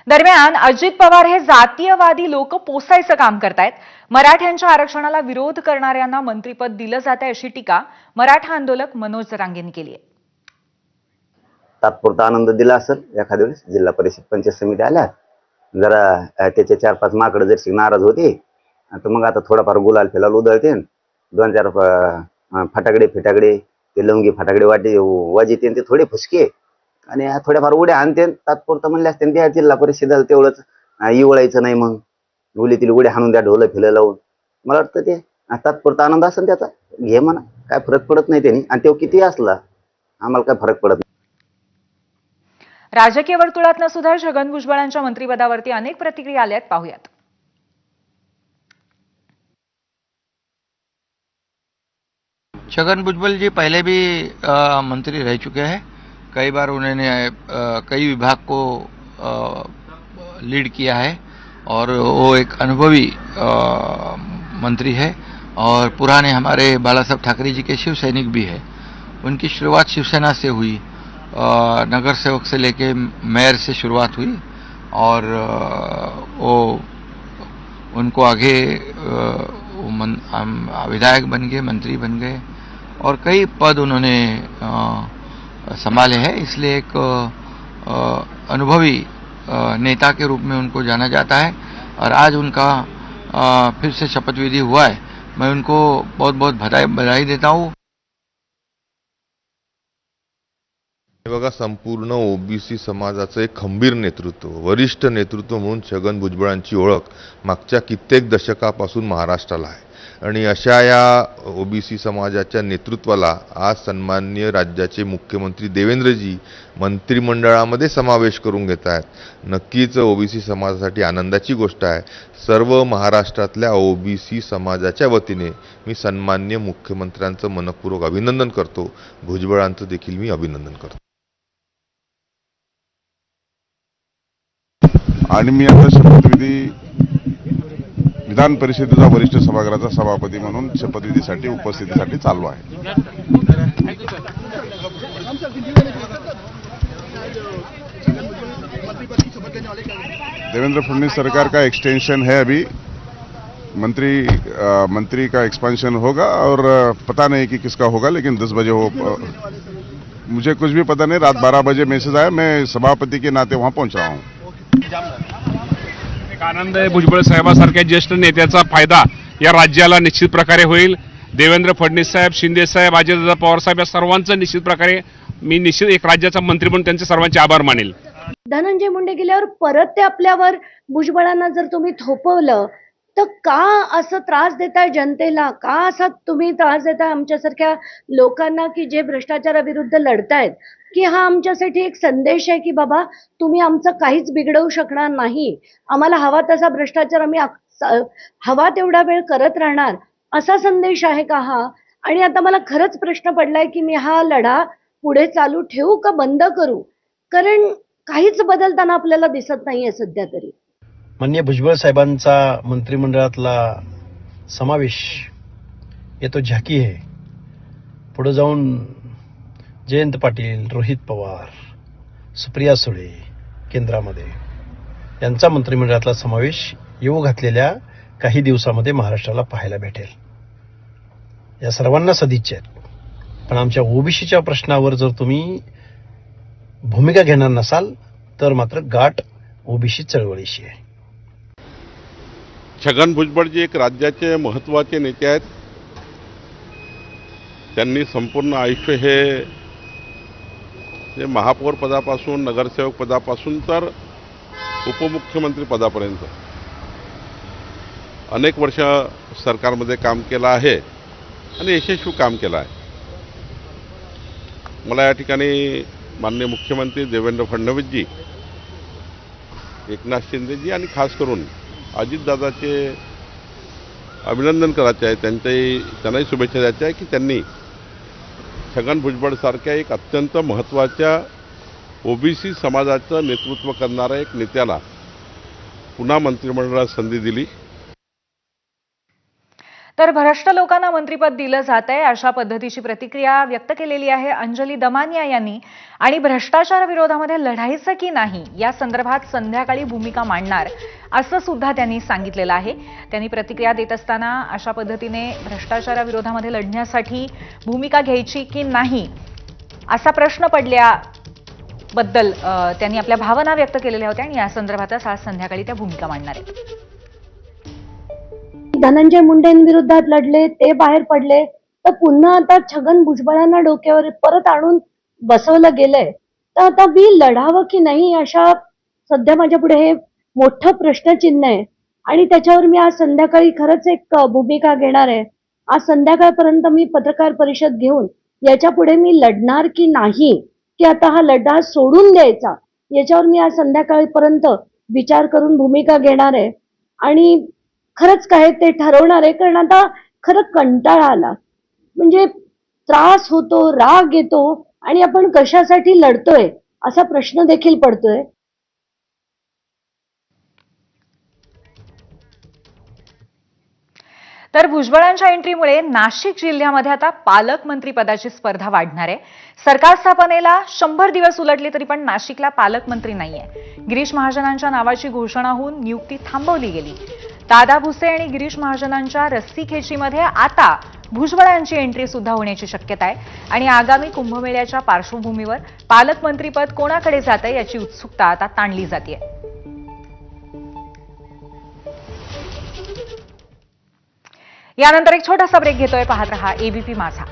दरम्यान अजित पवार हे जातीयवादी लोक पोसायचं काम करतायत. मराठ्यांच्या आरक्षणाला विरोध करणाऱ्यांना मंत्रिपद दिलं जातंय अशी टीका मराठा आंदोलक मनोज जरांगेंनी केली आहे. तात्पुरता आनंद दिला असेल एखाद्या वेळेस जिल्हा परिषद पंचायत समिती आल्या जरा त्याचे 4-5 माकडं जर नाराज होते तर मग आता थोडाफार गुलाल फिलाल उधळते, 2-4 फटाकडे ते लवंगी फटाकडे वाजते ते थोडे फुसके आणि थोड्याफार उड्या आणते. तात्पुरता म्हणले असते त्या जिल्हा परिषदेला तेवढंच इवळायचं नाही, मग उलीतील उड्या हाणून द्या ढोलं फिलं लावून. मला वाटतं ते तात्पुरता आनंद असेल त्याचा घे म्हणा, काय फरक पडत नाही त्यांनी, आणि तो किती असला आम्हाला काय फरक पडत नाही. राजकीय वर्तुळातनं सुद्धा छगन भुजबळांच्या मंत्रिपदावरती अनेक प्रतिक्रिया आल्यात, पाहूयात. छगन भुजबल जी पहले भी मंत्री रह चुके हैं। कई बार उन्होंने कई विभाग को लीड किया है और वो एक अनुभवी मंत्री है और पुराने हमारे बाला साहब ठाकरे जी के शिव सैनिक भी है। उनकी शुरुआत शिवसेना से हुई, नगर सेवक से लेके मेयर से शुरुआत हुई और वो उनको आगे विधायक बन गए, मंत्री बन गए और कई पद उन्होंने संभाले हैं। इसलिए एक अनुभवी नेता के रूप में उनको जाना जाता है और आज उनका फिर से शपथ विधि हुआ है। मैं उनको बहुत बहुत बधाई देता हूँ। बघा, संपूर्ण ओबीसी समाजाचं एक खंबीर नेतृत्व, वरिष्ठ नेतृत्व म्हणून छगन भुजबळांची ओळख मागच्या कित्येक दशकापासून महाराष्ट्राला आहे आणि अशा या ओबीसी समाजाच्या नेतृत्वाला आज सन्माननीय राज्याचे मुख्यमंत्री देवेंद्रजी मंत्रिमंडळामध्ये समावेश करून घेत आहेत. नक्कीच ओबीसी समाजासाठी आनंदाची गोष्ट आहे. सर्व महाराष्ट्रातल्या ओबीसी समाजाच्या वतीने मी सन्माननीय मुख्यमंत्र्यांचं मनपूर्वक अभिनंदन करतो. भुजबळांचं देखील मी अभिनंदन करतो. आणि मी आता शपथविधी विधान परिषदेचा वरिष्ठ सभागृहाचा सभापती म्हणून शपथविधीसाठी उपस्थितीसाठी चाललो आहे. देवेंद्र फडणवीस सरकार का एक्सटेंशन है, अभी मंत्री का एक्सपेंशन होगा और पता नहीं कि किसका होगा, लेकिन 10 बजे हो, मुझे कुछ भी पता नहीं. रात 12 बजे मैसेज आया, मैं सभापति के नाते वहां पहुंच रहा हूं. एक आनंद आहे. भुजबळ साहेबांसारख्या ज्येष्ठ नेत्याचा फायदा या राज्याला निश्चित प्रकारे होईल. देवेंद्र फडणवीस साहेब, शिंदे साहेब, अजितदादा पवार साहेब या सर्वांचं निश्चित प्रकारे मी एक राज्याचा मंत्री म्हणून त्यांचे सर्वांचे आभार मानेल. धनंजय मुंडे गेल्यावर परत ते आपल्यावर भुजबळांना जर तुम्ही थोपवलं तर का असं त्रास देताय जनतेला, का असा तुम्ही त्रास देताय आमच्यासारख्या लोकांना की जे भ्रष्टाचाराविरुद्ध लढतायत, की हा आमच्यासाठी एक संदेश आहे की बाबा तुम्ही आमचं काहीच बिघडवू शकणार नाही, आम्हाला हवा तसा भ्रष्टाचार आम्ही हवा तेवढा वेळ करत राहणार, असा संदेश आहे का हा? आणि आता मला खरंच प्रश्न पडलाय की मी हा लढा पुढे चालू ठेवू का बंद करू, कारण काहीच बदलताना आपल्याला दिसत नाहीये सध्या तरी. माननीय भुजबळ साहेबांचा मंत्रिमंडळातला समावेश येतो झाकी आहे. पुढे जाऊन जयंत पाटील, रोहित पवार, सुप्रिया सुळे केंद्रामध्ये यांचा मंत्रिमंडळातला समावेश येऊ घातलेल्या काही दिवसामध्ये महाराष्ट्राला पाहायला भेटेल. या सर्वांना सदिच्छा आहेत. पण आमच्या ओबीसीच्या प्रश्नावर जर तुम्ही भूमिका घेणार नसाल तर मात्र गाठ ओबीसी चळवळीशी आहे. छगन भुजबळजी एक राज्याचे महत्त्वाचे नेते आहेत. त्यांनी संपूर्ण आयुष्य हे महापौर पदापासून, नगरसेवक पदापासून तर उपमुख्यमंत्री पदापर्यंत अनेक वर्ष सरकारमध्ये काम केलं आहे आणि यशस्वी काम केलं आहे. मला या ठिकाणी माननीय मुख्यमंत्री देवेंद्र फडणवीसजी, एकनाथ शिंदेजी आणि खास करून अजितदादाचे अभिनंदन करायचे आहे. त्यांनाही शुभेच्छा द्यायच्या आहे की त्यांनी छगन भुजबळसारख्या एक अत्यंत महत्त्वाच्या ओबीसी समाजाचं नेतृत्व करणाऱ्या एक नेत्याला पुन्हा मंत्रिमंडळात संधी दिली. तर भ्रष्ट लोकांना मंत्रिपद दिलं जात आहे अशा पद्धतीची प्रतिक्रिया व्यक्त केलेली आहे अंजली दमानिया यांनी. आणि भ्रष्टाचाराविरोधामध्ये लढायचं की नाही या संदर्भात संध्याकाळी भूमिका मांडणार असं सुद्धा त्यांनी सांगितलेलं आहे. त्यांनी प्रतिक्रिया देत असताना अशा पद्धतीने भ्रष्टाचाराविरोधामध्ये लढण्यासाठी भूमिका घ्यायची की नाही असा प्रश्न पडल्याबद्दल त्यांनी आपल्या भावना व्यक्त केलेल्या होत्या आणि या संदर्भातच आज संध्याकाळी त्या भूमिका मांडणार आहेत. धनंजय मुंडेंविरोधात लढले, ते बाहेर पडले, तर पुन्हा आता छगन भुजबळांना डोक्यावर परत आणून बसवलं गेलंय. तर आता मी लढावं की नाही अशा सध्या माझ्या पुढे हे मोठं प्रश्नचिन्ह आहे. आणि त्याच्यावर मी आज संध्याकाळी खरंच एक भूमिका घेणार आहे. आज संध्याकाळपर्यंत मी पत्रकार परिषद घेऊन याच्या पुढे मी लढणार की नाही, की आता हा लढा सोडून द्यायचा, याच्यावर मी आज संध्याकाळपर्यंत विचार करून भूमिका घेणार आहे. आणि खरंच काय ते ठरवणार आहे. कारण आता खरं कंटाळा आला, म्हणजे त्रास होतो, राग येतो आणि आपण कशासाठी लढतोय असा प्रश्न देखील पडतोय. तर भुजबळांच्या एंट्रीमुळे नाशिक जिल्ह्यामध्ये आता पालकमंत्रीपदाची स्पर्धा वाढणार आहे. सरकार स्थापनेला 100 दिवस उलटले तरी पण नाशिकला पालकमंत्री नाहीये. गिरीश महाजनांच्या नावाची घोषणा होऊन नियुक्ती थांबवली गेली. दादा भुसे आणि गिरीश महाजनांच्या रस्सीखेचीमध्ये आता भुजबळांची एंट्री सुद्धा होण्याची शक्यता आहे. आणि आगामी कुंभमेळ्याच्या पार्श्वभूमीवर पालकमंत्रीपद कोणाकडे जातंय याची उत्सुकता आता ताणली जाते. यानंतर एक छोटासा ब्रेक घेतोय. पाहत रहा एबीपी माझा.